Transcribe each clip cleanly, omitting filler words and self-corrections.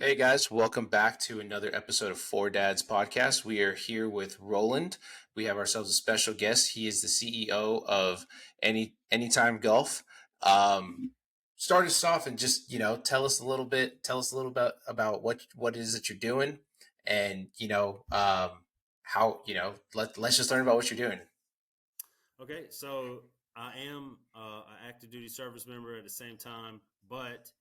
Hey guys, welcome back to another episode of Four Dads Podcast. We are here with Roland. We have ourselves a special guest. He is the CEO of Anytime Golf. Start us off and just tell us a little bit about what it is that you're doing, and how let's just learn about what you're doing. Okay, so I am an active duty service member at the same time, but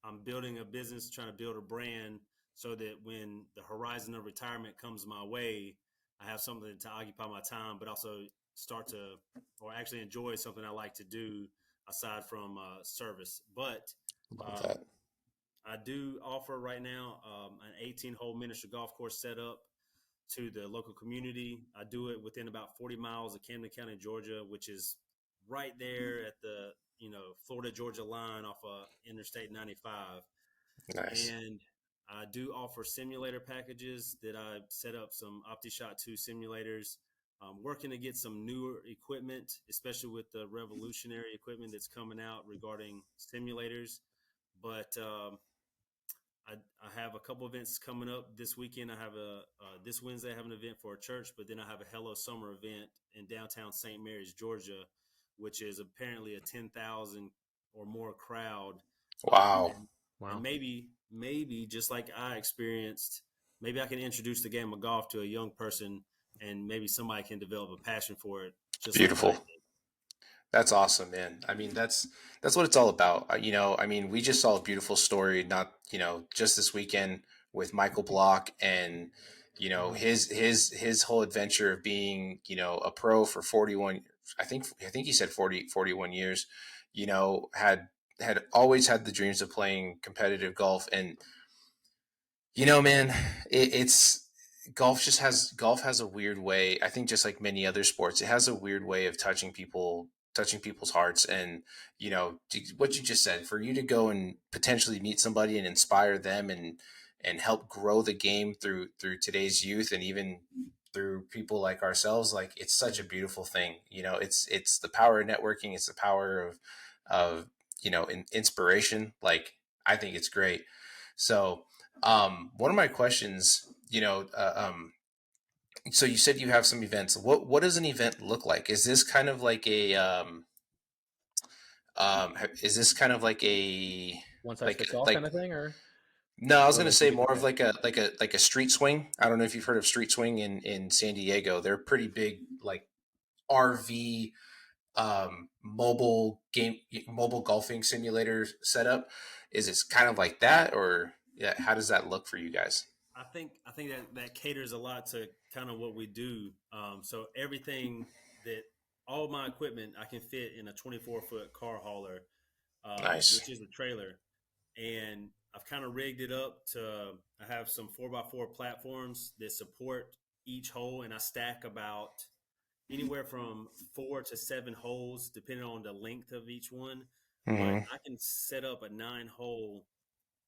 I'm building a business, trying to build a brand so that when the horizon of retirement comes my way, I have something to occupy my time, but also start to, or actually enjoy something I like to do aside from service. But Love um, that. I do offer right now an 18-hole miniature golf course setup to the local community. I do it within about 40 miles of Camden County, Georgia, which is right there at the Florida Georgia line off of Interstate 95. Nice. And I do offer simulator packages that I set up some OptiShot 2 simulators. I'm working to get some newer equipment, especially with the revolutionary equipment that's coming out regarding simulators. But I have a couple events coming up this weekend. I have this Wednesday I have an event for a church, but then I have a Hello Summer event in downtown St. Mary's, Georgia, which is apparently a 10,000 or more crowd. Um, Wow. and, and Wow. maybe just like I experienced, maybe I can introduce the game of golf to a young person, and maybe somebody can develop a passion for it, just like I Beautiful. did. That's awesome, man. I mean, that's what it's all about. I mean, we just saw a beautiful story, not just this weekend with Michael Block, and Mhm. his whole adventure of being a pro for 41. I think he said 41 years. Had always had the dreams of playing competitive golf, and man, it's golf has a weird way. I think just like many other sports, it has a weird way of touching people's hearts. And what you just said, for you to go and potentially meet somebody and inspire them and help grow the game through today's youth, and even through people like ourselves, like it's such a beautiful thing. It's the power of networking. It's the power of inspiration. Like, I think it's great. So one of my questions, so you said you have some events. What does an event look like? Is this kind of like is this kind of like a One size like fits all kind like of thing, or no, I was or gonna like you say do more of different? like a street swing. I don't know if you've heard of street swing in San Diego. They're pretty big, like RV mobile golfing simulator setup. Is it kind of like that, or yeah, how does that look for you guys? I think that caters a lot to kind of what we do. So everything that all of my equipment I can fit in a 24-foot car hauler, Nice. which is a trailer, and I've kind of rigged it up to. I have some 4x4 platforms that support each hole, and I stack about anywhere from 4 to 7 holes, depending on the length of each one. But Hmm. I can set up a 9 hole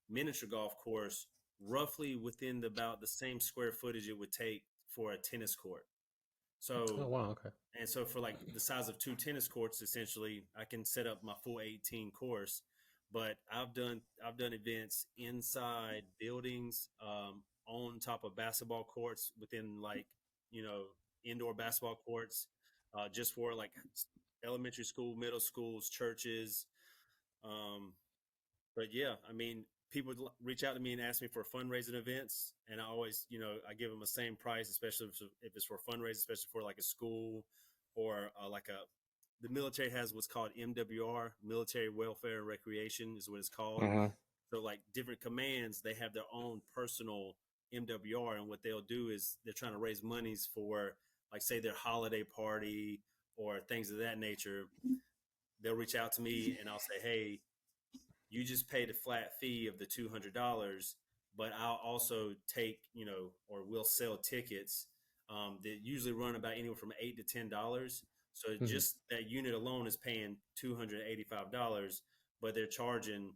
miniature golf course roughly within about the same square footage it would take for a tennis court. Oh So wow, okay. and so for like the size of two tennis courts, essentially, I can set up my full 18 course. But I've done events inside buildings, on top of basketball courts, within like you know indoor basketball courts, just for like elementary school, middle schools, churches. Um, but yeah, I mean, people reach out to me and ask me for fundraising events, and I always, I give them the same price, especially if it's for fundraising, especially for like a school or like a. The military has what's called MWR, Military Welfare and Recreation, is what it's called. Hmm. So like different commands, they have their own personal MWR, and what they'll do is they're trying to raise monies for, like, say their holiday party or things of that nature. They'll reach out to me, and I'll say, hey, you just paid a flat fee of the $200, but I'll also take, or we'll sell tickets that usually run about anywhere from $8 to $10. So Hmm. just that unit alone is paying $285, but they're charging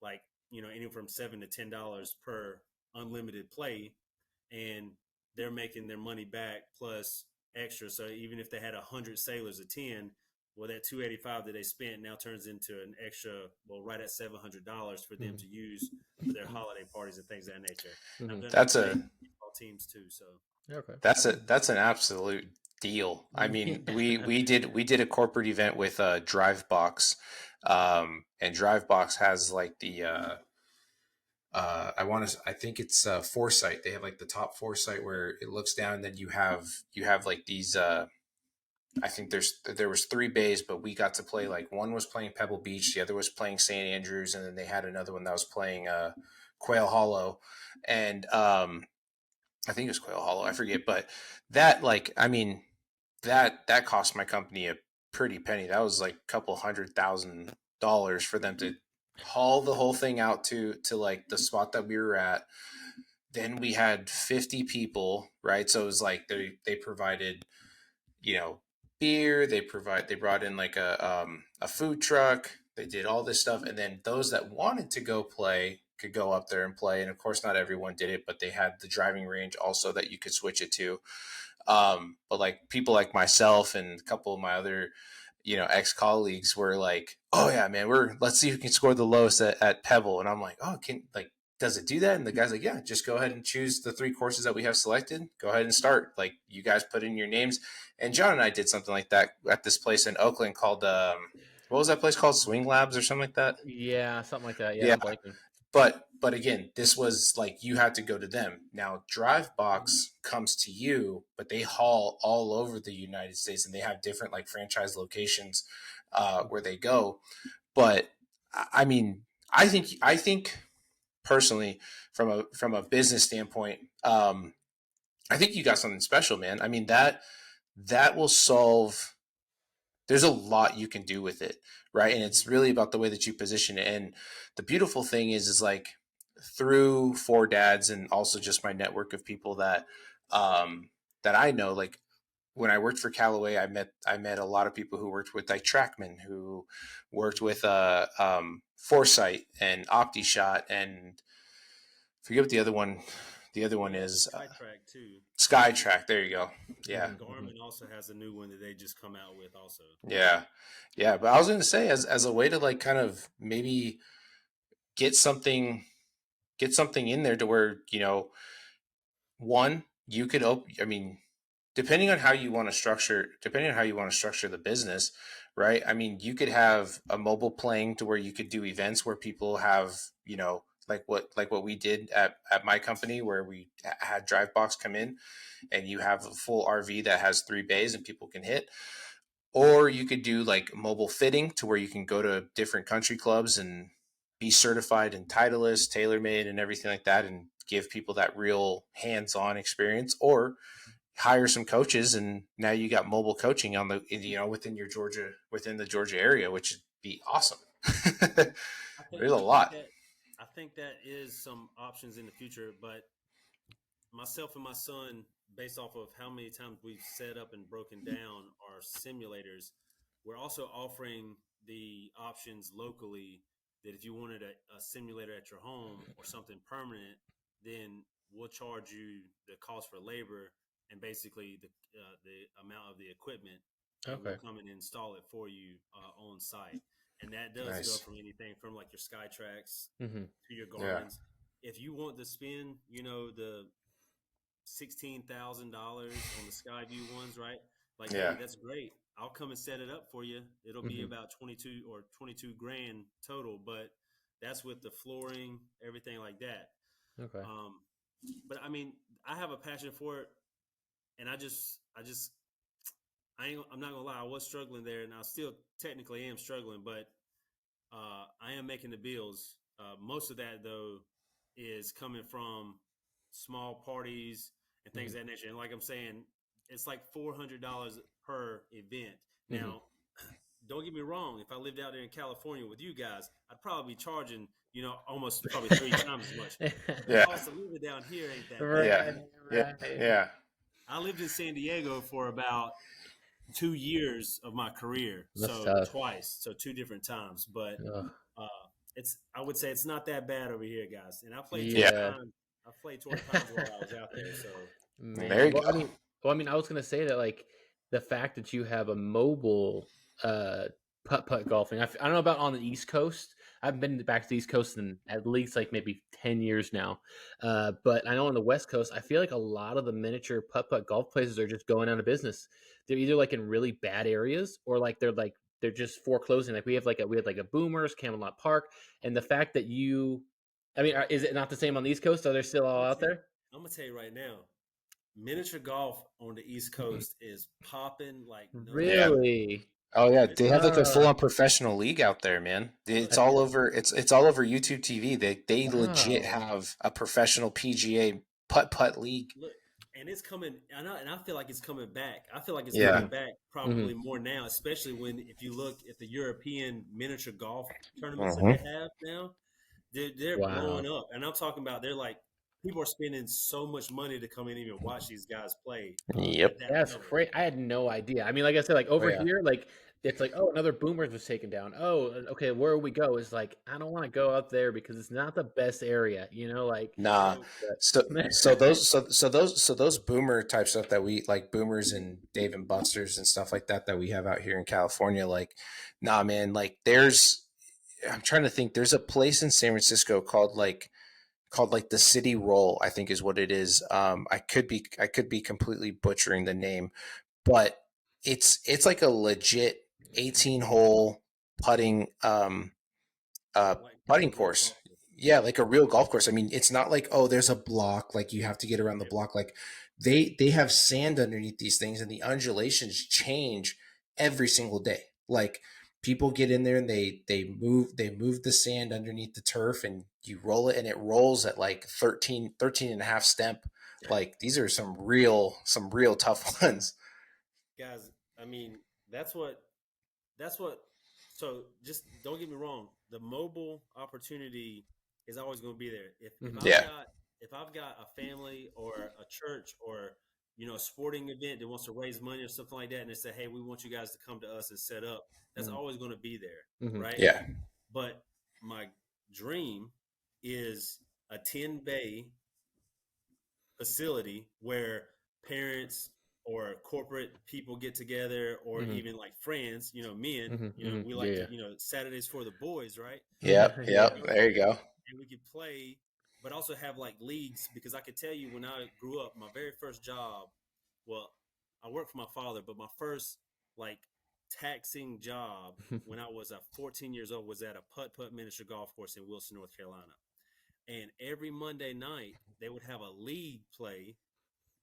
like, anywhere from $7 to $10 per unlimited play, and they're making their money back plus extra. So even if they had 100 sailors attend, Well, that 285 that they spent now turns into an extra, well, right at $700 for them Mhm. to use for their holiday parties and things of that nature. And I've Mhm. done it That's with a baseball teams too. So Okay. that's an absolute deal. I mean, we did a corporate event with Drivebox, and Drivebox has like the I think it's Foresight. They have like the top Foresight where it looks down, and then you have like these. I think there was three bays, but we got to play like one was playing Pebble Beach, the other was playing St. Andrews, and then they had another one that was playing Quail Hollow, and I think it was Quail Hollow. I forget, but that like I mean that cost my company a pretty penny. That was like a couple $100,000 for them to haul the whole thing out to like the spot that we were at. Then we had 50 people, right? So it was like they provided, you know, beer. They brought in like a food truck. They did all this stuff, and then those that wanted to go play could go up there and play. And of course, not everyone did it, but they had the driving range also that you could switch it to. But like people like myself and a couple of my other, ex colleagues were like, "Oh yeah, man, let's see who can score the lowest at Pebble." And I'm like, "Oh, does it do that?" And the guy's like, "Yeah, just go ahead and choose the three courses that we have selected. Go ahead and start. Like you guys put in your names." And John and I did something like that at this place in Oakland called what was that place called? Swing Labs or something like that. Yeah, something like that. Yeah, Yeah, I'm blanking. but again, this was like you had to go to them. Now Drivebox comes to you, but they haul all over the United States, and they have different like franchise locations where they go. But I mean, I think personally, from a business standpoint, I think you got something special, man. I mean that will solve. There's a lot you can do with it, right? And it's really about the way that you position it. And the beautiful thing is like through Four Dads and also just my network of people um, that I know, like when I worked for Callaway, I met a lot of people who worked with like Trackman, who worked with Foresight and OptiShot, and forget what the other one. The other one we have is SkyTrack too. Skytrack. There you go. Yeah, Mhm, mhm. Garmin also has a new one that they just come out with also. yeah, yeah. But I was going to say, as a way to like kind of maybe get something get something in there to where one you could open. I mean, depending on how you want to structure the business, right? I mean, you could have a mobile playing to where you could do events where people have, like what we did at my company where we had Drivebox come in, and you have a full RV that has three bays and people can hit. Or you could do like mobile fitting to where you can go to different country clubs and be certified in Titleist, TaylorMade, and everything like that, and give people that real hands-on experience. Or hire some coaches, and now you got mobile coaching on within the Georgia area, which would be awesome. I think There's a I think lot. that I think that is some options in the future, but myself and my son, based off of how many times we've set up and broken down our simulators, we're also offering the options locally that if you wanted a simulator at your home or something permanent, then we'll charge you the cost for labor and basically the amount of the equipment, and we'll Okay. come and install it for you on site. And that does go Nice. from anything from like your Skytracks Mhm. to your Yeah. Garmin's. If you want to spend, the $16,000 on the Skyview ones, right? Like, hey, Yeah. that's great. I'll come and set it up for you. It'll be Mhm. about 22 grand total, but that's with the flooring, everything like that. Okay. Um, but I mean, I have a passion for it, and I'm not gonna lie, I was struggling there, and I still technically am struggling, but I am making the bills. Most of that though is coming from small parties and things Mhm. of that nature. And like I'm saying, it's like $400 per event. Mhm. Now, don't get me wrong. If I lived out there in California with you guys, I'd probably be charging, almost probably three times as much. The Yeah. cost of living down here ain't that bad. Yeah. Right. Yeah. Right. Yeah. I lived in San Diego for about 2 years of my career, That's so tough. twice, so two different times. But Ugh. uh, I would say it's not that bad over here, guys. And I played tour Yeah. Yeah. times. I played tour times while I was out there. So There Man. you Well, I go. mean, I was gonna say that like the fact that you have a mobile. putt golfing. I don't know about on the East Coast. I haven't been back to the East Coast in at least like maybe 10 years now. But I know on the West Coast, I feel like a lot of the miniature putt golf places are just going out of business. They're either like in really bad areas or they're just foreclosing. Like we had like a Boomers, Camelot Park, and the fact that is it not the same on the East Coast? Are they still all out there? I'm gonna tell you right now, miniature golf on the East Coast is popping like no other. Yeah. Really? Oh yeah, It's they have like a Uh, full-on professional league out there, man. It's look, all over. It's all over YouTube TV. They legit wow. have a professional PGA putt league. look, and it's coming. And I feel like it's coming back. I feel like it's Yeah. coming back Hmm. probably more now, especially if you look at the European miniature golf tournaments that they Hmm. have now. They're Wow. blowing up, and I'm talking about they're like people are spending so much money to come in and even watch these guys play at Yep. that That's level. great. I had no idea. I mean, like I said, like Oh over yeah. here, like it's like, oh, another Boomers was taken down. Oh, okay, where we go is like, I don't want to go up there because it's not the best area, like. Nah. So So those boomer type stuff that we like, boomers and Dave and Buster's and stuff like that we have out here in California, like, nah, man, like I'm trying to think. There's a place in San Francisco called the City Roll, I think is what it is. I could be completely butchering the name, but it's like a legit 18 hole putting uh like a putting real course. golf course. Yeah, like a real golf course. I mean, it's not like, oh, there's a block, like you have to get around the Yep. block. Like they have sand underneath these things, and the undulations change every single day. Like people get in there and they move the sand underneath the turf, and you roll it, and it rolls at like 13 and a half step. Like these are some real tough ones. Guys, I mean, that's what that's what so just don't get me wrong, the mobile opportunity is always going to be there. If Hmm. I've Yeah. got if I've got a family or a church or a sporting event that wants to raise money or something like that, and they say, hey, we want you guys to come to us and set up, that's Hmm. always going to be there, Hmm. right? Yeah. But my dream is a 10 bay facility where parents or corporate people get together or Hmm. even like friends, men, Hmm. Hmm. we Yeah, like to, yeah. Saturdays for the boys, right? Yep. We could Yeah. Yep. go There you there go. and we could play, but also have like leagues because I could tell you when I grew up, my very first job, well, I worked for my father, but my first like taxing job when I was 14 years old was at a putt miniature golf course in Wilson, North Carolina. And every Monday night they would have a league play,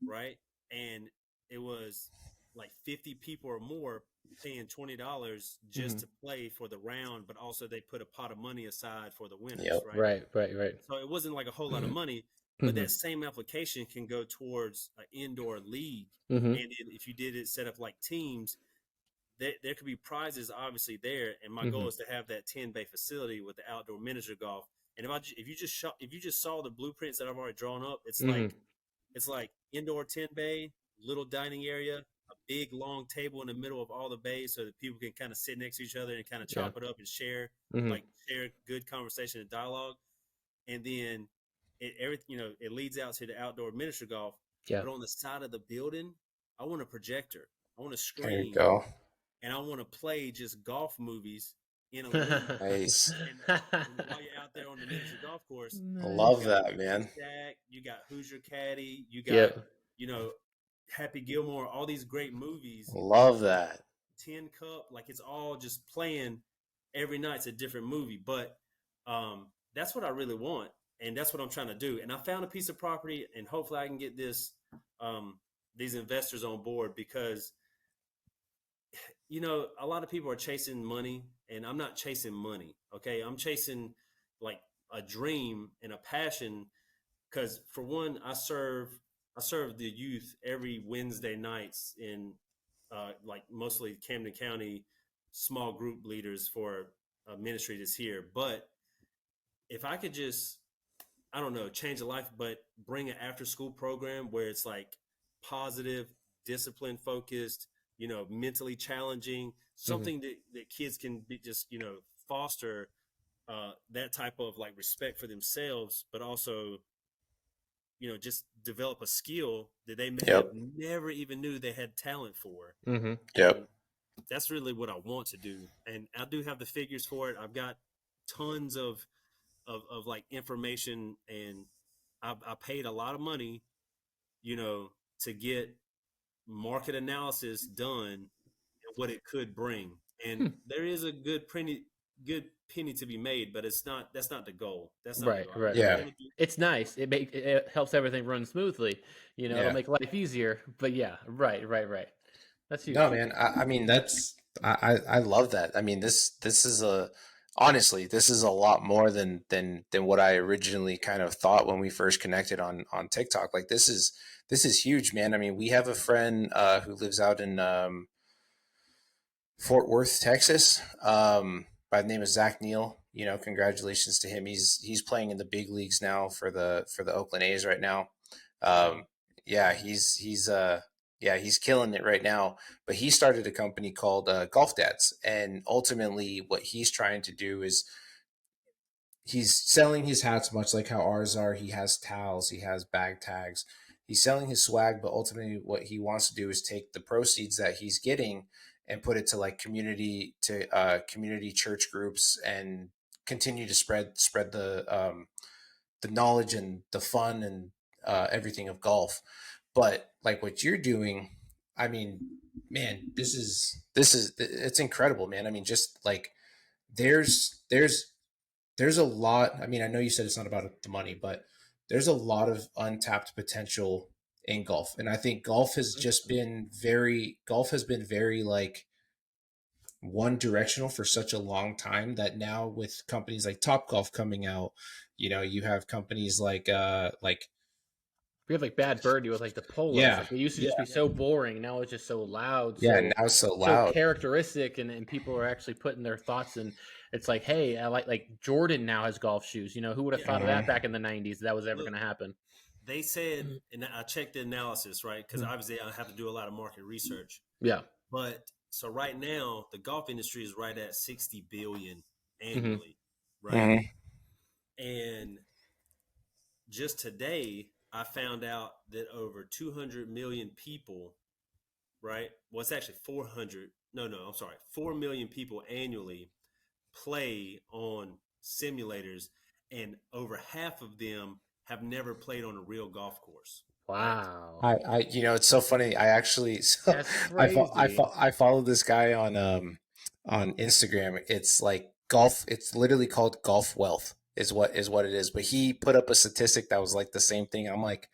right? And it was like 50 people or more paying $20 just Hmm. to play for the round, but also they put a pot of money aside for the winners, Yep. right? Right, right, right. So it wasn't like a whole lot of money, but Hmm. that same application can go towards an indoor league. Hmm. And if you did it set up like teams, there could be prizes obviously there. And my goal Hmm. is to have that 10 bay facility with the outdoor miniature golf. And if you just saw the blueprints that I've already drawn up, Hmm. it's like indoor 10 bay, little dining area, a big long table in the middle of all the bays so that people can kind of sit next to each other and kind of Yeah. chop it up and Hmm. share good conversation and dialogue. And then it leads out to the outdoor miniature golf. Yeah. But on the side of the building, I want a projector. I want a There you screen go. and I want to play just golf movies in a league. Nice. And while you're out there on the miniature golf course, you Love Nice. got that, Lazy man. Stack, you got Hoosier Caddy, you got, Yep. you know, Happy Gilmore, all these great movies, Love that. Tin Cup, like it's all just playing every night. It's a different movie, but that's what I really want, and that's what I'm trying to do. And I found a piece of property, and hopefully I can get um, these investors on board because a lot of people are chasing money, and I'm not chasing money. Okay, I'm chasing like a dream and a passion. Because for one, I serve the youth every Wednesday nights in like mostly Camden County small group leaders for a ministry that's here. But if I could just, I don't know, change a life, but bring an after school program where it's like positive, discipline focused, mentally challenging, Hmm. something that kids can be just, foster that type of like respect for themselves, but also, just develop a skill that they may have Yep. never even knew they had talent for. Hmm. And Yep. that's really what I want to do, and I do have the figures for it. I've got tons of like information, and I paid a lot of money, you know, to get market analysis done and what it could bring. And Hmm. there is a good penny to be made, but it's not that's not the goal. That's not the Right, goal. right, I Yeah. right. want to do It's nice. It helps everything run smoothly. It'll Yeah. make life easier. But yeah, right, right, right. That's No, huge. man. I mean, I love that. I mean, this is a honestly, this is a lot more than what I originally kind of thought when we first connected on TikTok. Like this is huge, man. I mean, we have a friend who lives out in Fort Worth, Texas, by the name of Zach Neal. You know, congratulations to him. He's playing in the big leagues now for the Oakland A's right now. wow. Um, yeah, he's killing it right now. But he started a company called Golf Dads, and ultimately, what he's trying to do is he's selling his hats much like how ours are. He has towels, he has bag tags. He's selling his swag, but ultimately what he wants to do is take the proceeds that he's getting and put it to like community church groups and continue to spread the knowledge and the fun and everything of golf. But like what you're doing, I mean, man, this is it's incredible, man. I mean, just like there's there's a lot. I mean, I know you said it's not about the money, but there's a lot of untapped potential in golf. And I think golf has been very like one directional for such a long time that now with companies like Top Golf coming out, you have companies like We have like Bad Birdie with like the polos. yeah, Like they used to yeah, just be Yeah. so boring. Now it's just so loud, yeah, so now it's so so loud. characteristic, and people are actually putting their thoughts in. It's like, hey, I like Jordan now has golf shoes. Who would have Yeah. thought of that Mhm. back in the '90s that was ever Look, going to happen? they said, and I checked the analysis, right? Because Mhm. obviously I have to do a lot of market research. Yeah. But so right now, the golf industry is right at 60 billion Hmm. annually, right? Mhm. And just today, I found out that over 200 million people, right? Well, it's actually 400. No, no, I'm sorry. 4 million people annually play on simulators, and over half of them have never played on a real golf course, right? Wow. It's so funny. I actually, so That's crazy. I follow this guy on Instagram. It's like golf. It's literally called Golf Wealth is what it is. But he put up a statistic that was like the same thing. I'm like,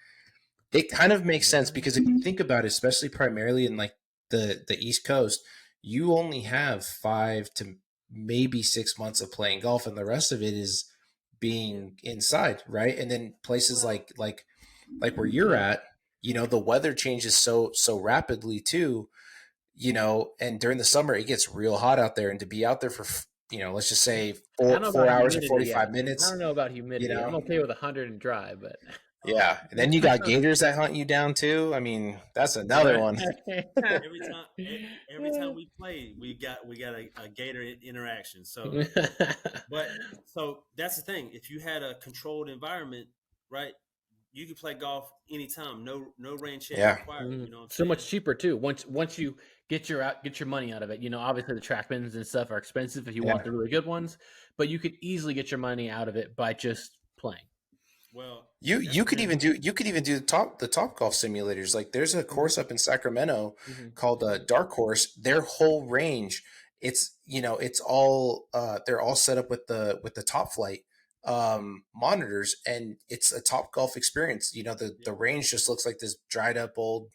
it kind of makes sense What? because if you think about it, especially primarily in like the East Coast, you only have 5 to maybe 6 months of playing golf, and the rest of it is Yeah. being inside, right? And then places Well, like where you're Yeah. at, the weather changes so rapidly too, and during the summer it gets real hot out there, and to be out there for let's just say I four don't know four about hours and humidity 45 yet. I don't minutes, know about you humidity. I'm know. okay with 100 and dry, but Yeah, and then you got gators that hunt you down too. I mean, that's another right. one. every time every time we play, we got a gator interaction. So, but so that's the thing. If you had a controlled environment, right, you could play golf anytime. No rain check Yeah, required. Mhm. You know what I'm So saying? much cheaper too. Once you get your money out of it. Obviously the trackmans and stuff are expensive if you yeah. want the really good ones, but you could easily get your money out of it by just playing. Well, You that's you the could thing. even do the top golf simulators. Like there's a Hmm. course up in Sacramento Hmm. called Dark Course. Their whole range, it's all they're all set up with the Top Flight monitors, and it's a top golf experience. The Yeah. range just looks like this dried up old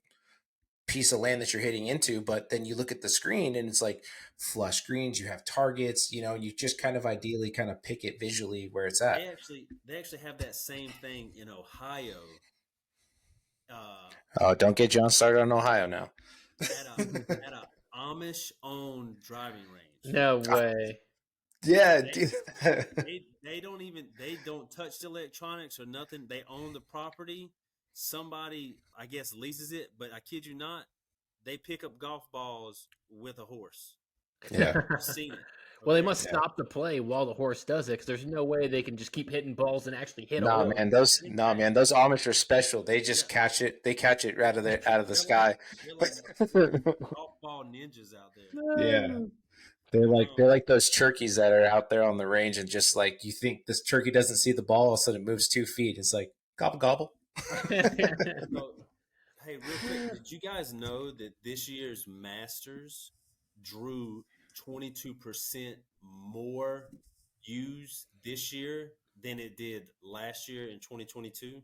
piece of land that you're hitting into, but then you look at the screen and it's like flush greens, you have targets, you just kind of ideally kind of pick it visually where it's at. They actually have that same thing in Ohio. Uh, Oh, don't get John started on Ohio now. at a at a Amish owned driving range. No way. Yeah, They dude. they don't touch the electronics or nothing. They own the property. Somebody, I guess, leases it, but I kid you not, they pick up golf balls with a horse. Yeah. I've seen it. Well, they Okay. must stop the play while the horse does it because there's no way they can just keep hitting balls and actually hit a Nah, horse. man, I think those Amish are special. They yeah, just catch it. They catch it out of the they're like sky. they're like golf ball ninjas out there. Yeah. Um, They're like those turkeys that are out there on the range and just like you think this turkey doesn't see the ball, all of a sudden it moves 2 feet. It's like gobble gobble. so hey, real quick, did you guys know that this year's Masters drew 22% more views this year than it did last year in 2022?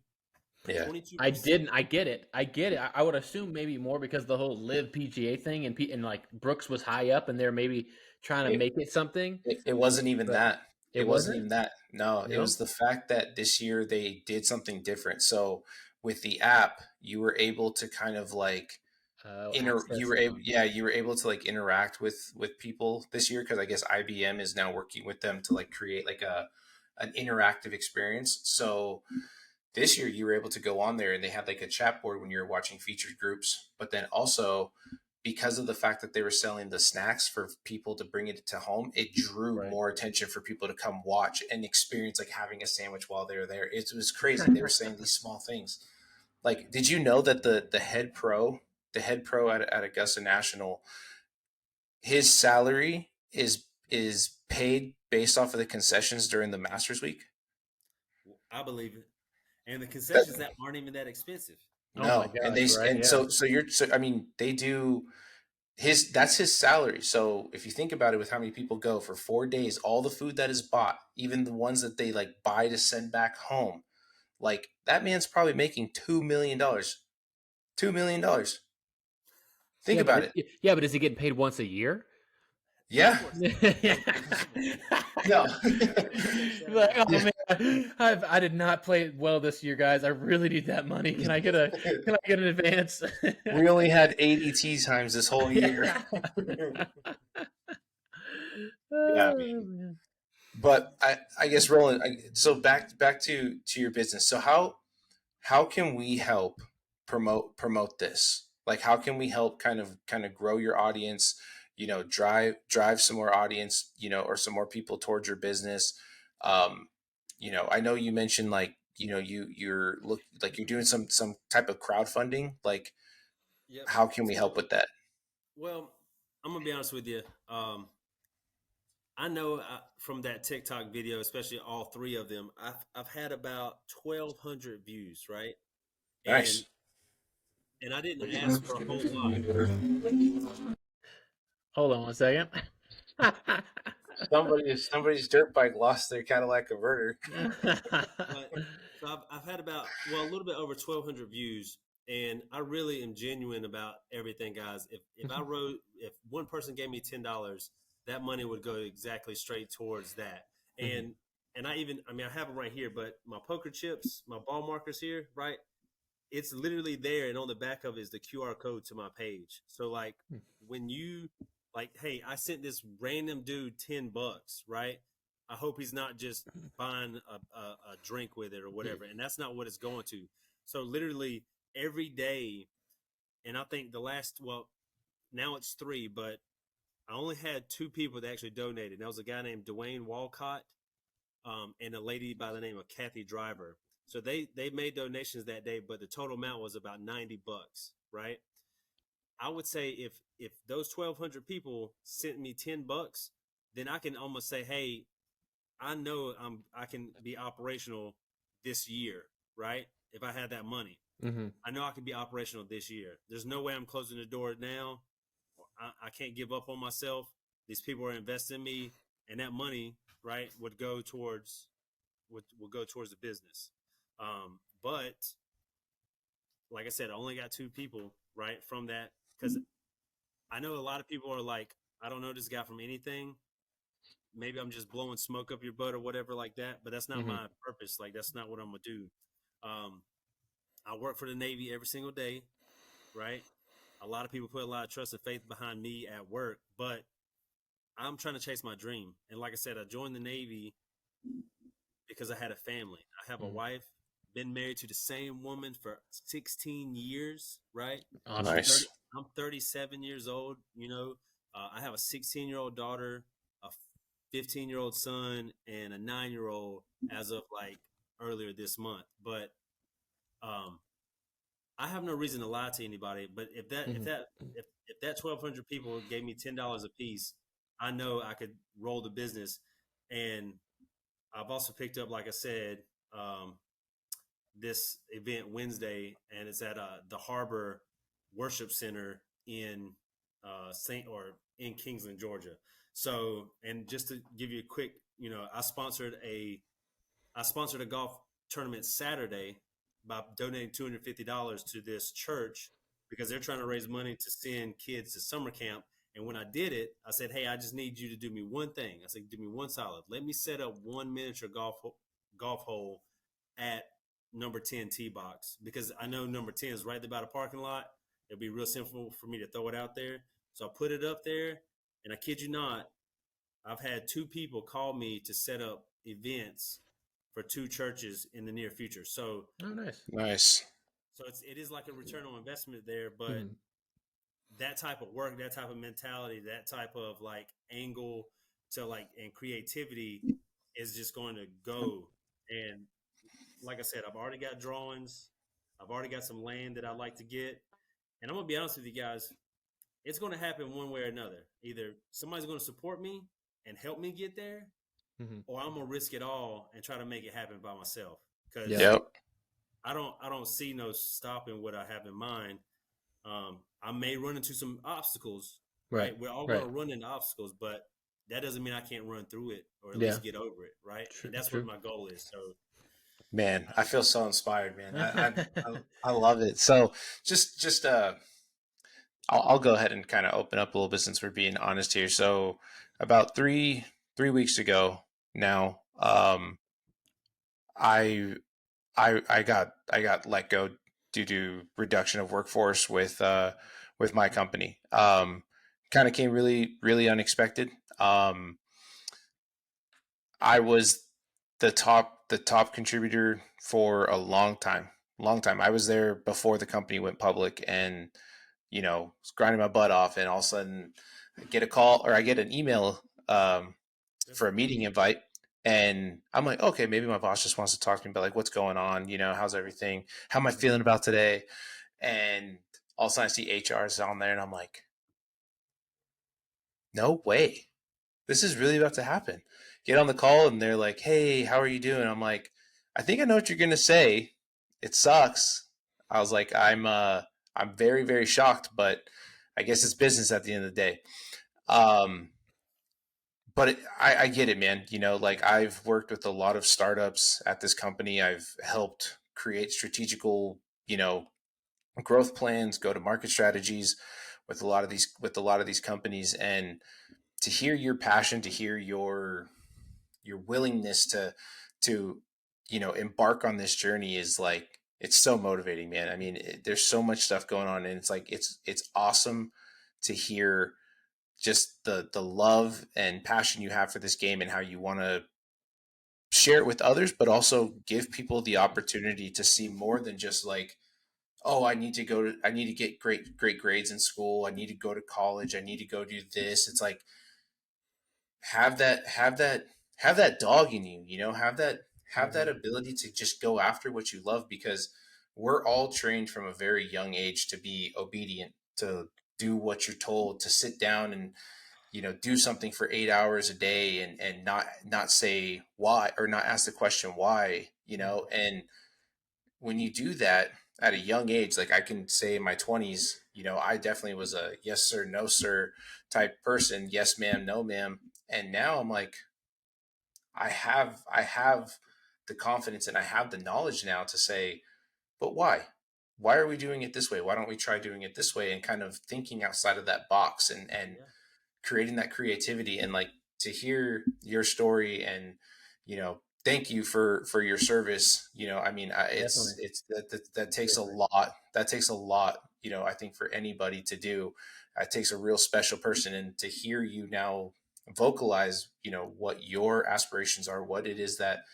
Yeah. 22%. I get it. I get it. I would assume maybe more because the whole live PGA thing and like Brooks was high up and they're maybe trying to It, make it something. it wasn't even But that. it It wasn't wasn't. even that. No, it No. was the fact that this year they did something different. So with the app, you were able to kind of like Access it. you were able to like interact with people this year because I guess IBM is now working with them to like create like a an interactive experience. So this year you were able to go on there and they had like a chat board when you were watching featured groups, but then also because of the fact that they were selling the snacks for people to bring it to home, it drew Right. more attention for people to come watch and experience like having a sandwich while they were there. It was crazy. They were saying these small things. Like, did you know that the head pro at Augusta National, his salary is paid based off of the concessions during the Masters week? I believe it. And the That, concessions that aren't even that expensive. Oh my no, gosh! Right? and Yeah. so you're so I mean they do his that's his salary. So if you think about it, with how many people go for 4 days, all the food that is bought, even the ones that they like buy to send back home, like that man's probably making $2 million. $2 million. Think Yeah, but about it. is he getting paid once a year? Of Yeah. course not. Yeah. Come on. No. Like, oh Yeah. man, I did not play well this year, guys. I really need that money. Can I get an advance? We only had 80 tea times this whole year. Yeah. Yeah, Oh, man. man. But I guess Roland, so back to your business. So how can we help promote this? Like how can we help kind of grow your audience, drive some more audience, or some more people towards your business. Um, I know you mentioned like, you're doing some type of crowdfunding. Like Yep. how can we help So, with that? well, I'm gonna be honest with you. I know from that TikTok video, especially all three of them, I've had about 1,200 views, right? And Nice. and I didn't ask for a whole lot, Hold on one second. Somebody's dirt bike lost their Cadillac converter. but so I've had about a little bit over 1,200 views, and I really am genuine about everything, guys. If one person gave me $10, that money would go exactly straight towards that. Mhm. And I mean I have them right here, but my poker chips, my ball markers here, right? It's literally there, and on the back of it is the QR code to my page. So like when you like, hey, I sent this random dude $10, right? I hope he's not just buying a drink with it or whatever, and that's not what it's going to. So literally every day, and I think the last now it's three, but I only had two people that actually donated. That was a guy named Dwayne Walcott, and a lady by the name of Kathy Driver. So they made donations that day, but the total amount was about $90, right? I would say if those 1,200 people sent me $10, then I can almost say, hey, I know I can be operational this year, right? If I had that money, Hmm. I know I can be operational this year. There's no way I'm closing the door now. I can't give up on myself. These people are investing in me, and that money, right, would go towards the business. But like I said, I only got two people right from that because I know a lot of people are like, I don't know this guy from anything. Maybe I'm just blowing smoke up your butt or whatever like that. But that's not Hmm. my purpose. Like that's not what I'm gonna do. Um, I work for the Navy every single day, right? A lot of people put a lot of trust and faith behind me at work, but I'm trying to chase my dream. And like I said, I joined the Navy because I had a family. I have a Hmm. wife, been married to the same woman for 16 years, right? Oh, I'm nice. 30, Nice. I'm 37 years old, I have a 16-year-old daughter, a 15-year-old son and a 9-year-old as of like earlier this month. But um, I have no reason to lie to anybody. But Mhm. if that 1,200 people gave me $10 a piece, I know I could roll the business. And I've also picked up, like I said, um, this event Wednesday, and it's at the Harbor Worship Center in Saint or in Kingsland, Georgia. So, and just to give you a quick, I sponsored a golf tournament Saturday by donating $250 to this church because they're trying to raise money to send kids to summer camp. And when I did it, I said, "Hey, I just need you to do me one thing." I said, "Do me one solid. Let me set up one miniature golf hole at number 10 tee box because I know number 10 is right about a parking lot. It'll be real simple for me to throw it out there." So I put it up there, and I kid you not, I've had two people call me to set up events for two churches in the near future. Oh, nice. Nice. So it is like a return on investment there, but Mhm. that type of work, that type of mentality, that type of like angle to like and creativity is just going to go. And like I said, I've already got drawings. I've already got some land that I'd like to get. And I'm gonna be honest with you guys, it's gonna happen one way or another. Either somebody's gonna support me and help me get there, Mhm. or I'm gonna risk it all and try to make it happen by myself. Yeah. Because Yep. I don't see no stopping what I have in mind. I may run into some obstacles, Right. right? We're all going Right. to run into obstacles, but that doesn't mean I can't run through it or at Yeah. least get over it, right? True. And that's what True. my goal is. So, Man, I feel so inspired, man. Yeah. I love it. So just I'll go ahead and kind of open up a little bit since we're being honest here. So about three weeks ago now, I I got let go due to reduction of workforce with my company. Kind of came really unexpected. I was the top contributor for a long time, long time. I was there before the company went public, and was grinding my butt off, and all of a sudden I get a call or I get an email that's for a okay. meeting invite. And I'm like, okay, maybe my boss just wants to talk to me about like what's going on, how's everything, how am I Mhm. feeling about today? And all of a sudden I see HR is on there, and I'm like, no way, this is really about to happen. Get on the call, and they're like, hey, how are you doing? I'm like, I think I know what you're gonna say. It sucks. I was like, I'm very shocked, but I guess it's business at the end of the day. Um, but I get it, man. Like I've worked with a lot of startups at this company. I've helped create strategical, growth plans, go to market strategies with a lot of these companies, and to hear your passion, to hear your willingness to embark on this journey is like it's so motivating, man. I mean, there's so much stuff going on, and it's like it's awesome to hear just the love and passion you have for this game and how you want to share it with others, but also give people the opportunity to see more than just like, oh, I need to get great grades in school, I need to go to college, I need to go do this. It's like have that dog in you, have that Mhm. ability to just go after what you love, because we're all trained from a very young age to be obedient, to do what you're told, to sit down and do something for 8 hours a day, and not say why, or not ask the question why, Mhm. and when you do that at a young age, like I can say in my 20s, I definitely was a yes sir, no sir type person, yes ma'am, no ma'am. And now I'm like, I have the confidence and I have the knowledge now to say, but why? Why are we doing it this way? Why don't we try doing it this way? And kind of thinking outside of that box, and Yeah, creating that creativity. And like, to hear your story, and thank you for your service. I mean, Definitely. it's that takes a Definitely. lot, I think, for anybody to do. It takes a real special person. And to hear you now vocalize what your aspirations are, what it is that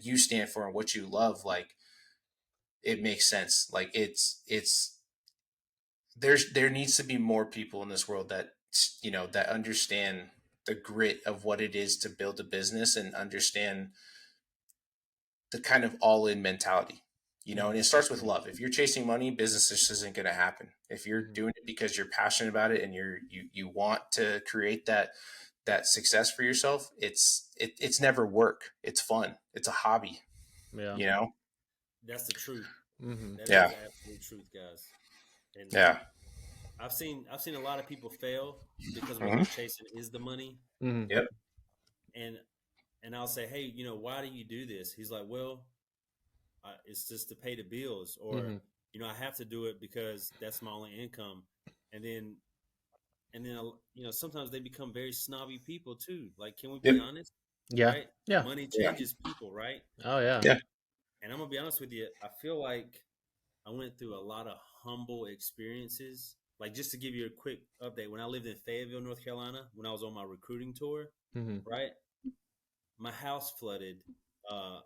you stand for, and what you love, like, it makes sense. Like, it's there needs to be more people in this world that that understand the grit of what it is to build a business and understand the kind of all in mentality, and it starts with love. If you're chasing money, business just isn't going to happen. If you're Mm-hmm. doing it because you're passionate about it and you want to create that success for yourself, it's never work. It's fun. It's a hobby, Yeah. you know? That's the truth. Mm-hmm. That is Yeah. the absolute truth, guys. And Yeah. I've seen a lot of people fail because what Hmm. they're chasing is the money. Mm-hmm. Yep. And I'll say, hey, why do you do this? He's like, well, it's just to pay the bills, or Mm-hmm. I have to do it because that's my only income. And then sometimes they become very snobby people too. Like, can we be Yep. honest? Yeah. Right? Yeah. Money Yeah. changes people, right? Oh yeah. Yeah. And I'm gonna be honest with you, I feel like I went through a lot of humble experiences. Like, just to give you a quick update, when I lived in Fayetteville, North Carolina, when I was on my recruiting tour, Mm-hmm. right, my house flooded uh,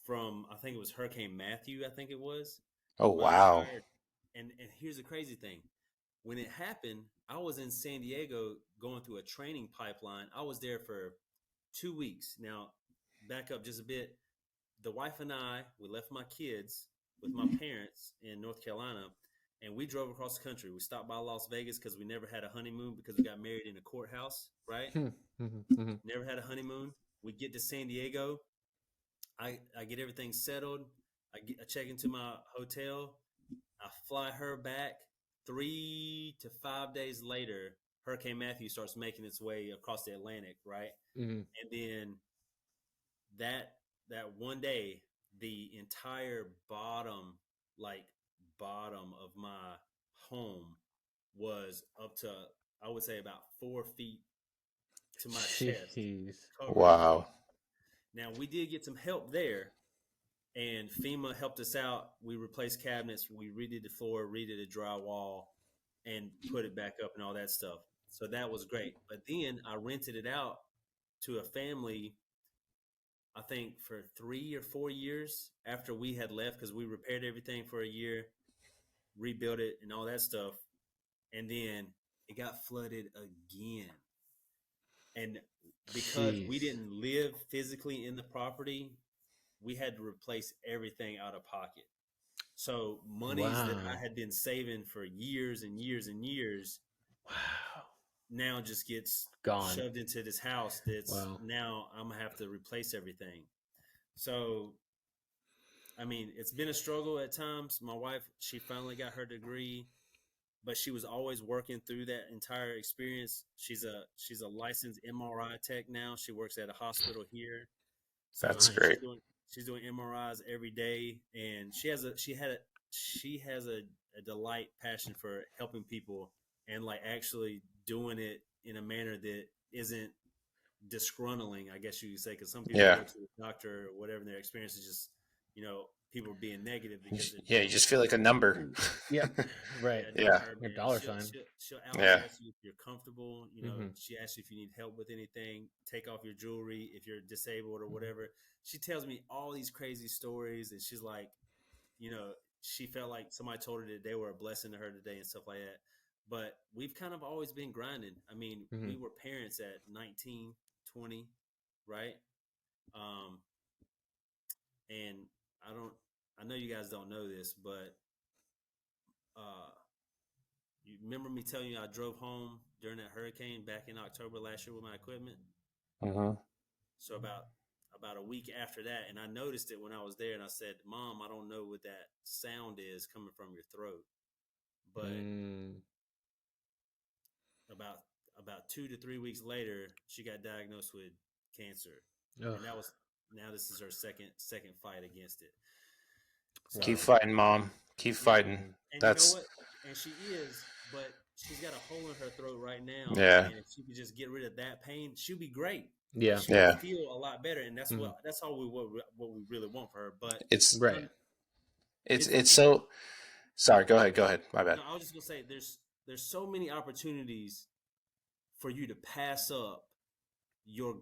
from, I think it was Hurricane Matthew. I think it was Oh, my wow. entire. And here's the crazy thing: when it happened, I was in San Diego going through a training pipeline. I was there for 2 weeks. Now, back up just a bit. The wife and I, we left my kids with my parents in North Carolina, and we drove across the country. We stopped by Las Vegas because we never had a honeymoon because we got married in a courthouse, right? Mm-hmm. Mm-hmm. Never had a honeymoon. We get to San Diego. I get everything settled. I check into my hotel. I fly her back. 3 to 5 days later, Hurricane Matthew starts making its way across the Atlantic, right? Mm-hmm. And then that that one day, the entire like bottom of my home was up to, I would say, about 4 feet to my chest, Jeez. covered in water. Wow. Now, we did get some help there, and FEMA helped us out. We replaced cabinets, we redid the floor, redid the drywall, and put it back up and all that stuff. So that was great. But then I rented it out to a family, I think for 3 or 4 years after we had left, because we repaired everything for a year, rebuilt it, and all that stuff. And then it got flooded again. And because we Jeez. didn't live physically in the property, we had to replace everything out of pocket. So monies that I Wow. had been saving for years and years and years Wow. now just gets Gone. shoved into this house that's Wow. now I'm gonna have to replace everything. So I mean, it's been a struggle at times. My wife, she finally got her degree, but she was always working through that entire experience. She's a licensed MRI tech now. She works at a hospital here. So That's Nice. great. she's doing MRIs every day, and she has a delight, passion for helping people, and like actually doing it in a manner that isn't disgruntling, I guess you could say, because some people Yeah. go to the doctor or whatever, and their experience is just, people being negative because they're Yeah. You dealing with just feel like a number. Yep. Right. yeah, not Yeah. her, Your man. dollar She'll sign. she'll she'll always Yeah. ask you if you're comfortable. Mm-hmm. She asks you if you need help with anything. Take off your jewelry if you're disabled or whatever. She tells me all these crazy stories, and she's like, she felt like somebody told her that they were a blessing to her today and stuff like that. But we've kind of always been grinding. I mean, Mm-hmm. we were parents at 19, 20, right? Um, and I don't, I know you guys don't know this, but uh, you remember me telling you I drove home during that hurricane back in October last year with my equipment? Hmm. So about a week after that, and I noticed it when I was there, and I said, "Mom, I don't know what that sound is coming from your throat." But Mm. about about 2 to 3 weeks later, she got diagnosed with cancer, Ugh. and now this is her second fight against it. Keep So fighting, mom. Keep yeah, fighting. and you know That's, what? And she is, but she's got a hole in her throat right now, yeah. and if she could just get rid of that pain, she'll be great. Like, Yeah. she will Yeah. feel a lot better, and Mm-hmm. that's all what we really want for her. But It's, Right. un, it's, it's it's so, sorry. Go ahead. Go ahead. My bad. no, I was just gonna say there's so many opportunities for you to pass up your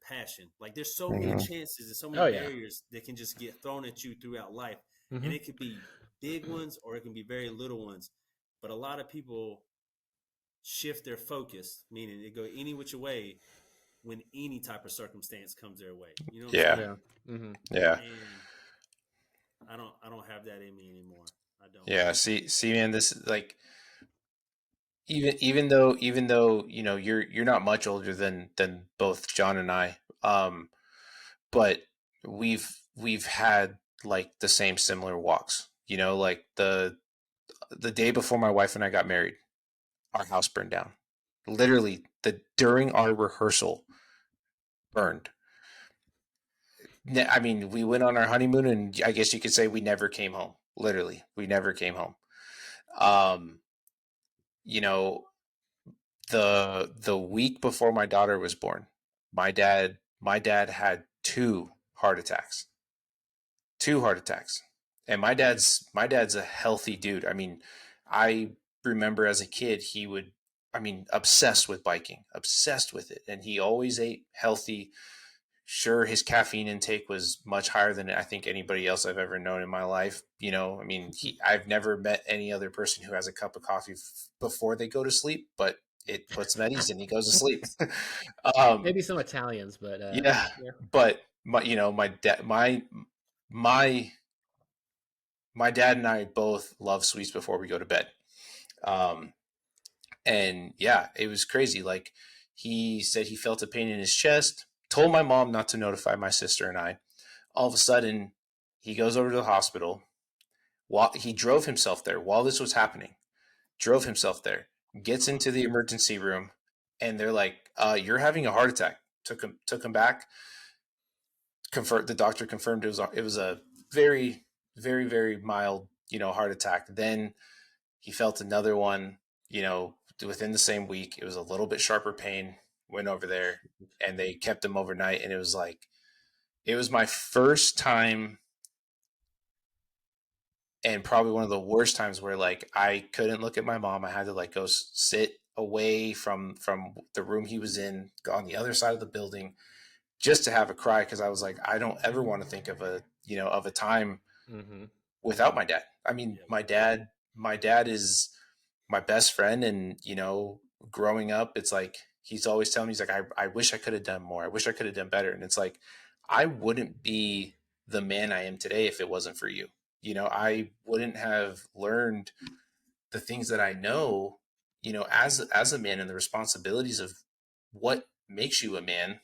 passion. Like, there's so many Hmm. chances and so many Oh yeah. barriers that can just get thrown at you throughout life, Mm-hmm. and it could be big ones or it can be very little ones. But a lot of people shift their focus, meaning they go any which way when any type of circumstance comes their way. You know what I'm Yeah. saying? Yeah. Mm-hmm. Yeah. And I don't have that in me anymore. I don't. Yeah. See, man, this is like, even though you're not much older than both John and I, but we've had like the same similar walks. Like the day before my wife and I got married, our house burned down. Literally, the during our rehearsal burned. I mean, we went on our honeymoon, and I guess you could say we never came home. Literally, we never came home. Um, you know, the week before my daughter was born, my dad had heart attacks. Two heart attacks. And my dad's a healthy dude. I mean, I remember as a kid he would, I mean, obsessed with biking, obsessed with it, and he always ate healthy. Sure, his caffeine intake was much higher than I think anybody else I've ever known in my life. I mean, I've never met any other person who has a cup of coffee before they go to sleep, but it puts him at ease and he goes to sleep. um, Maybe some Italians, but yeah, yeah. but my dad, my my dad and I both love sweets before we go to bed. Um, and yeah, it was crazy. Like, he said he felt a pain in his chest, told my mom not to notify my sister and I. All of a sudden, he goes over to the hospital. While he drove himself there while this was happening, drove himself there, gets Uh-huh. into the emergency room, and they're like, "You're having a heart attack." Took him back. The doctor confirmed it was a very, very, very mild, heart attack. Then he felt another one, within the same week. It was a little bit sharper pain. Went over there, and they kept him overnight. And it was my first time, and probably one of the worst times, where like I couldn't look at my mom. I had to like go sit away from the room he was in, on the other side of the building, just to have a cry, because I was like, I don't ever want to think of a time Mm-hmm. without my dad. I mean, Yep. my dad is my best friend, and growing up, it's like he's always telling me, he's like, I wish I could have done more. I wish I could have done better. And it's like, I wouldn't be the man I am today if it wasn't for you. I wouldn't have learned the things that I know, as a man, and the responsibilities of what makes you a man,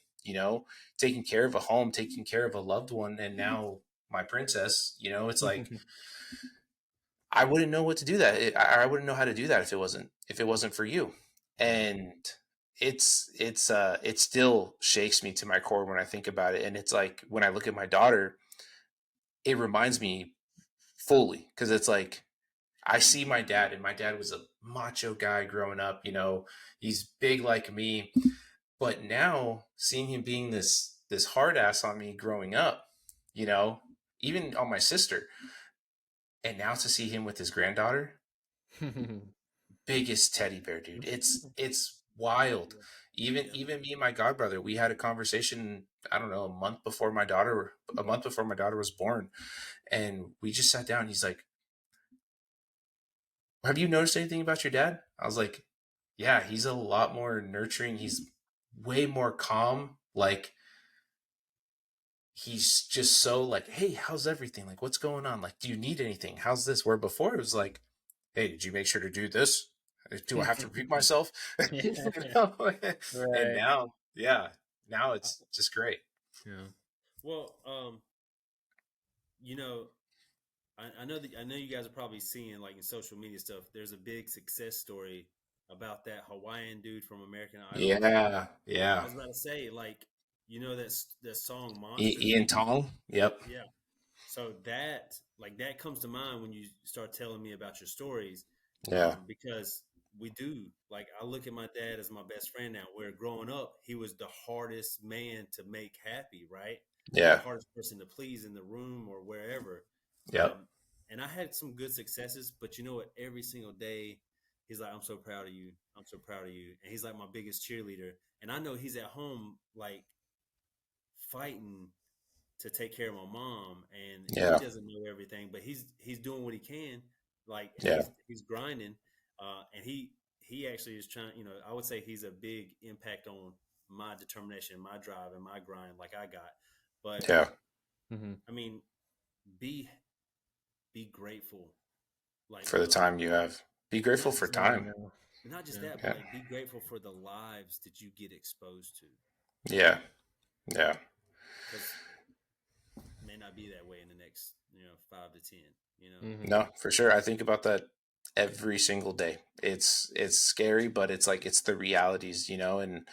taking care of a home, taking care of a loved one, and now my princess, it's like, I wouldn't know what to do that. I wouldn't know how to do that if it wasn't for you. Right. And it still shakes me to my core when I think about it. And it's like, when I look at my daughter, it reminds me fully, because it's like, I see my dad, and my dad was a macho guy growing up. He's big like me, but now seeing him being this hard ass on me growing up, you know, even on my sister, and now to see him with his granddaughter, biggest teddy bear, dude. It's wild. Even Yep. even me and my godbrother, we had a conversation. I don't know, a month before my daughter was born, and we just sat down. He's like, "Have you noticed anything about your dad?" I was like, "Yeah, he's a lot more nurturing. He's way more calm. Like, he's just so like, hey, how's everything? Like, what's going on? Like, do you need anything? How's this?" Where before it was like, hey, did you make sure to do this? Do I have to repeat myself? You Yeah. know? And Right. now, yeah, now it's just great. Yeah. Well, you know, I know that I know you guys are probably seeing like in social media stuff. There's a big success story about that Hawaiian dude from American Idol. Yeah, I yeah. was about to say, like, that song "Monster." Ian Tong. Yep. Yeah. So that comes to mind when you start telling me about your stories, Yeah, because we do. Like, I look at my dad as my best friend now. Where growing up, he was the hardest man to make happy, right? The yeah, hardest person to please in the room or wherever. yep, And I had some good successes, but you know what? Every single day, he's like, "I'm so proud of you. I'm so proud of you." And he's like my biggest cheerleader. And I know he's at home, like, fighting to take care of my mom, and he yeah, doesn't know everything, but he's doing what he can, like, and yeah, he's grinding, and he actually is trying. I would say he's a big impact on my determination, my drive, and my grind, like I got. But Yeah. Mm-hmm. I mean, be be grateful. Like, For the look, time you have. Be grateful not for just Oh, I time. know. not just Yeah. that, but Yeah. like be grateful for the lives that you get exposed to, Yeah. Yeah. because may not be that way in the next 5 to 10. Mm-hmm. No, for sure. I think about that every single day. It's scary, but it's like it's the realities, and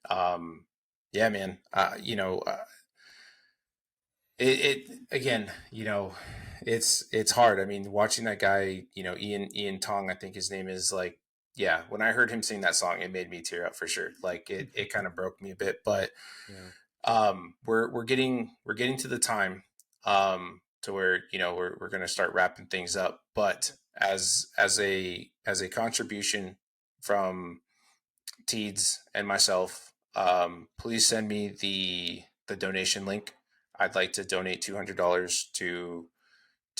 um yeah, man. It again, it's hard. I mean, watching that guy, Ian Tong, I think his name is, like, yeah, when I heard him sing that song, it made me tear up for sure. Like it kind of broke me a bit, but Yeah. we're getting to the time to where we're going to start wrapping things up, but as a contribution from Teeds and myself, please send me the donation link. I'd like to donate $200 to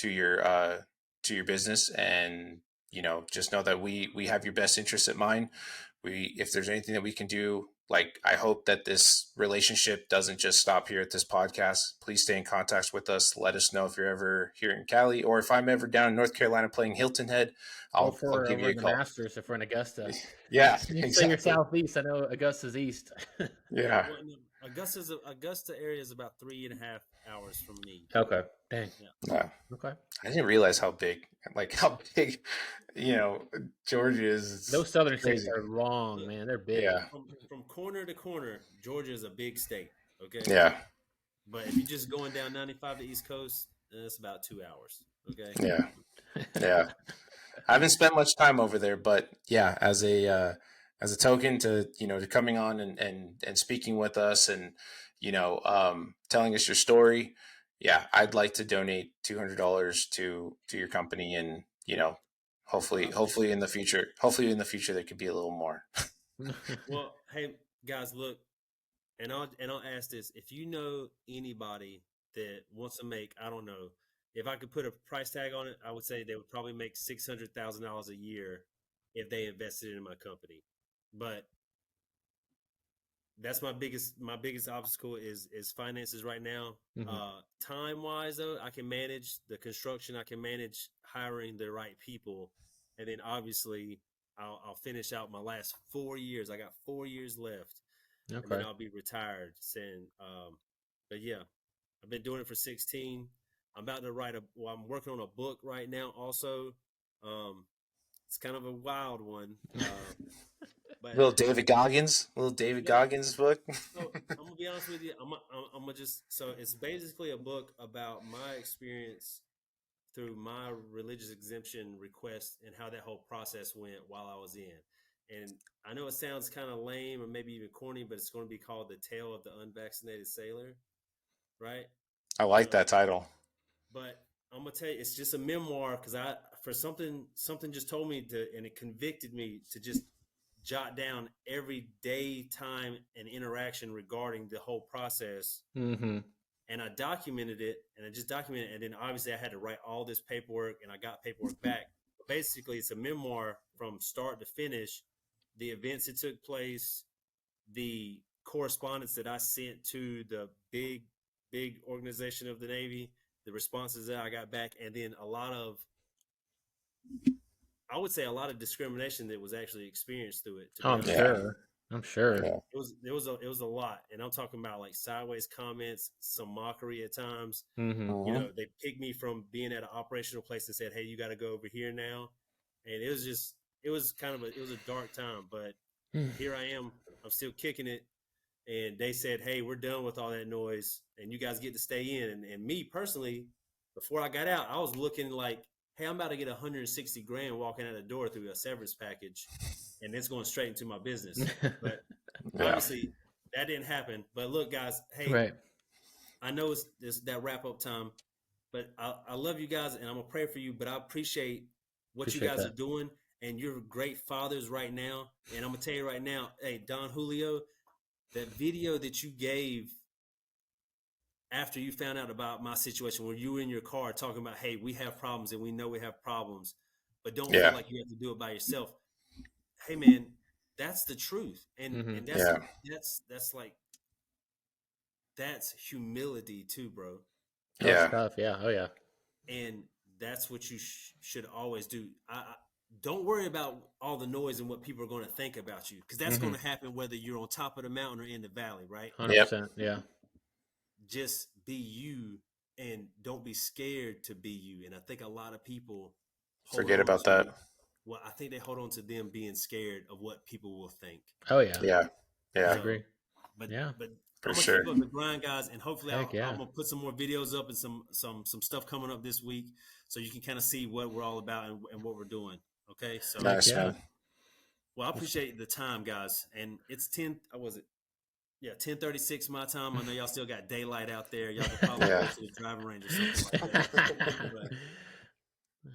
your business, and just know that we have your best interest at mind. If there's anything that we can do, like, I hope that this relationship doesn't just stop here at this podcast. Please stay in contact with us. Let us know if you're ever here in Cali, or if I'm ever down in North Carolina playing Hilton Head. Or I'll for give over you a the call. Masters, if we're in Augusta. Yeah, You say you're exactly. southeast. I know Augusta's east. Yeah. Well, no, Augusta area is about 3.5 hours from me. Okay. Dang. Yeah. No, Okay. I didn't realize how big, you know, Georgia is. Those It's southern states crazy. are long, Look, man. They're big. Yeah. from corner to corner, Georgia is a big state. Okay, Yeah. but if you're just going down 95 to East Coast, it's about 2 hours. Okay. Yeah. Yeah. I haven't spent much time over there, but yeah, as a token to coming on and speaking with us, and telling us your story. Yeah, I'd like to donate $200 to your company, and Well, I hopefully appreciate in the it. future, there could be a little more. Well, hey guys, look, and I'll ask this: if you know anybody that wants to make, I don't know, if I could put a price tag on it, I would say they would probably make $600,000 a year if they invested in my company. But that's my biggest obstacle is finances right now. Mhm. Time wise though, I can manage the construction, I can manage hiring the right people, and then obviously I'll finish out my last 4 years. I got 4 years left, and then Okay. I'll be retired. Saying, but yeah, I've been doing it for 16. I'm about to I'm working on a book right now. Also, um, it's kind of a wild one, but Little David yeah. Goggins book. So I'm gonna be honest with you. I'm gonna just so it's basically a book about my experience through my religious exemption request and how that whole process went while I was in. And I know it sounds kind of lame or maybe even corny, but it's going to be called "The Tale of the Unvaccinated Sailor," right? I like So, that title. but I'm gonna tell you, it's just a memoir because I for something just told me to, and it convicted me to just jot down every day, time, and interaction regarding the whole process. Mm-hmm. And I documented it, and I just documented it. And then obviously I had to write all this paperwork, and I got paperwork back. But basically, it's a memoir from start to finish, the events that took place, the correspondence that I sent to the big organization of the Navy, the responses that I got back, and then I would say a lot of discrimination that was actually experienced through it, to Oh, be I'm honest with Yeah. you. sure. I'm Like sure. Yeah. it was a lot, and I'm talking about like sideways comments, some mockery at times. Mm-hmm. Hmm. They picked me from being at an operational place and said, "Hey, you got to go over here now," and it was a dark time, but here I am. I'm still kicking it, and they said, "Hey, we're done with all that noise, and you guys get to stay in." And me personally, before I got out, I was looking like, "Hey, I'm about to get 160 grand walking out the door through a severance package, and it's going straight into my business." But Yeah. obviously, that didn't happen. But look, guys, hey, Right. I know it's that wrap up time, but I love you guys, and I'm gonna pray for you. But I appreciate what you Appreciate guys are that. doing, and you're great fathers right now. And I'm gonna tell you right now, hey, Don Julio, that video that you gave after you found out about my situation, where you were in your car talking about, hey, we have problems, and we know we have problems, but don't feel Yeah. like you have to do it by yourself. hey man, that's the truth, and Mhm. and Yeah. that's like that's humility too, bro. Oh, it's Yeah. And tough. Yeah. Oh, yeah. and that's what you should always do. Don't worry about all the noise and what people are going to think about you, because that's going Hmm. to happen whether you're on top of the mountain or in the valley, right? 100%. Yeah. Just be you, and don't be scared to be you. And I think a lot of people hold Forget on about that. to, well, I think they hold on to them being scared of what people will think. Oh, yeah. Yeah. I Yeah. So, agree. but Yeah. but For I'm gonna sure. keep up the grind, guys, and hopefully Heck I'm yeah. gonna put some more videos up and some stuff coming up this week, so you can kind of see what we're all about and what we're doing. Okay, so Heck Nice, yeah. man. well, I appreciate the time, guys, and it's 10. Was it? Yeah, 10:36 my time. I know y'all still got daylight out there. Y'all could probably go Yeah. to the driving range or something like that. But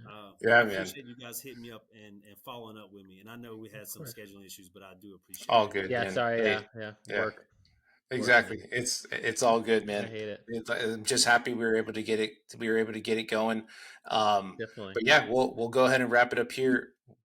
I Yeah, man. appreciate you guys hitting me up and following up with me. And I know we Of had some course. scheduling issues, but I do appreciate All it. good, Yeah. man. Sorry. Yeah. Hey, Yeah. yeah, Work, man. exactly. It's all good, I man. hate it. I'm just happy we were able to get it. We were able to get it going. Definitely. But yeah, we'll go ahead and wrap it up here.